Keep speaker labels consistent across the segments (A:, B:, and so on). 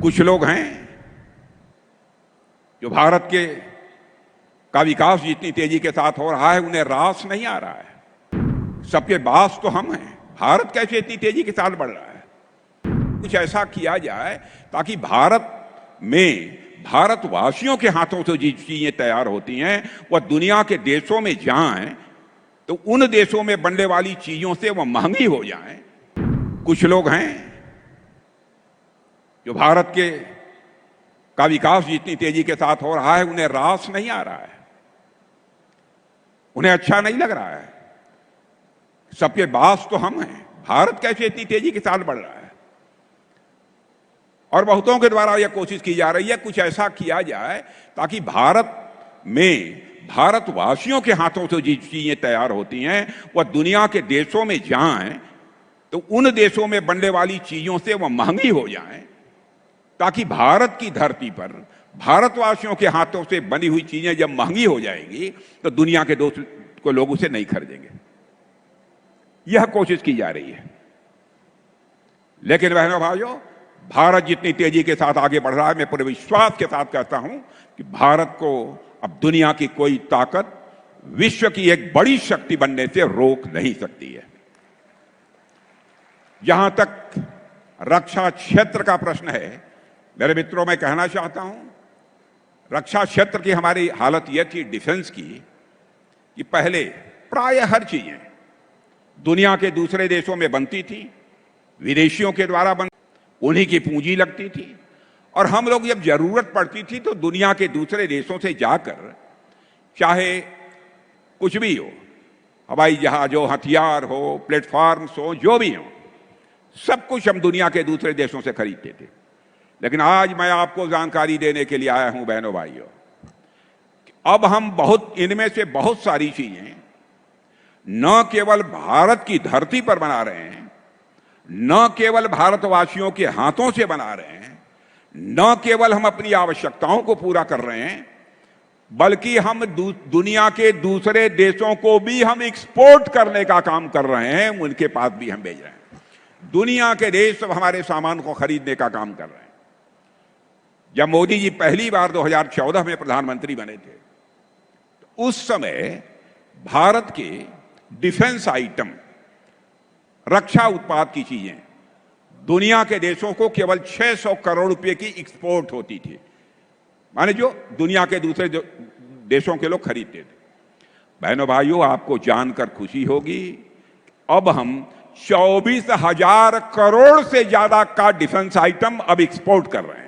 A: कुछ लोग हैं जो भारत के का विकास जितनी तेजी के साथ हो रहा है उन्हें रास नहीं आ रहा है। सबके बास तो हम हैं। भारत कैसे इतनी तेजी के साथ बढ़ रहा है? कुछ ऐसा किया जाए ताकि भारत में भारतवासियों के हाथों से जो चीजें तैयार होती हैं वह दुनिया के देशों में जाएं तो उन देशों में बनने वाली चीजों से वह महंगी हो जाएं। कुछ लोग हैं जो भारत के का विकास जितनी तेजी के साथ हो रहा है उन्हें रास नहीं आ रहा है, उन्हें अच्छा नहीं लग रहा है। सबके बास तो हम हैं। भारत कैसे इतनी तेजी के साथ बढ़ रहा है? और बहुतों के द्वारा यह कोशिश की जा रही है कुछ ऐसा किया जाए ताकि भारत में भारतवासियों के हाथों से जो चीजें तैयार होती हैं वह दुनिया के देशों में जाएं तो उन देशों में बनने वाली चीजों से वह महंगी हो जाएं, ताकि भारत की धरती पर भारतवासियों के हाथों से बनी हुई चीजें जब महंगी हो जाएंगी तो दुनिया के दोस्त लोग उसे नहीं खरीदेंगे। यह कोशिश की जा रही है। लेकिन बहनों भाइयों, भारत जितनी तेजी के साथ आगे बढ़ रहा है, मैं पूरे विश्वास के साथ कहता हूं कि भारत को अब दुनिया की कोई ताकत विश्व की एक बड़ी शक्ति बनने से रोक नहीं सकती है। जहां तक रक्षा क्षेत्र का प्रश्न है, मेरे मित्रों, मैं कहना चाहता हूं, रक्षा क्षेत्र की हमारी हालत यह थी डिफेंस की कि पहले प्राय हर चीजें दुनिया के दूसरे देशों में बनती थी, विदेशियों के द्वारा उन्हीं की पूंजी लगती थी, और हम लोग जब जरूरत पड़ती थी तो दुनिया के दूसरे देशों से जाकर चाहे कुछ भी हो, हवाई जहाज हो, हथियार हो, प्लेटफॉर्म्स हो, जो भी हो, सब कुछ हम दुनिया के दूसरे देशों से खरीदते थे। लेकिन आज मैं आपको जानकारी देने के लिए आया हूं बहनों भाइयों, अब हम इनमें से बहुत सारी चीजें न केवल भारत की धरती पर बना रहे हैं, न केवल भारतवासियों के हाथों से बना रहे हैं, न केवल हम अपनी आवश्यकताओं को पूरा कर रहे हैं, बल्कि हम दुनिया के दूसरे देशों को भी हम एक्सपोर्ट करने का काम कर रहे हैं, उनके पास भी हम भेज रहे हैं। दुनिया के देश सब हमारे सामान को खरीदने का काम कर रहे हैं। जब मोदी जी पहली बार 2014 में प्रधानमंत्री बने थे तो उस समय भारत के डिफेंस आइटम, रक्षा उत्पाद की चीजें दुनिया के देशों को केवल 600 करोड़ रुपए की एक्सपोर्ट होती थी, माने जो दुनिया के दूसरे देशों के लोग खरीदते थे। बहनों भाइयों, आपको जानकर खुशी होगी, अब हम 24,000 करोड़ से ज्यादा का डिफेंस आइटम अब एक्सपोर्ट कर रहे हैं।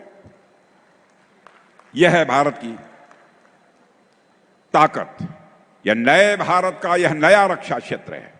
A: यह है भारत की ताकत। यह नए भारत का यह नया रक्षा क्षेत्र है।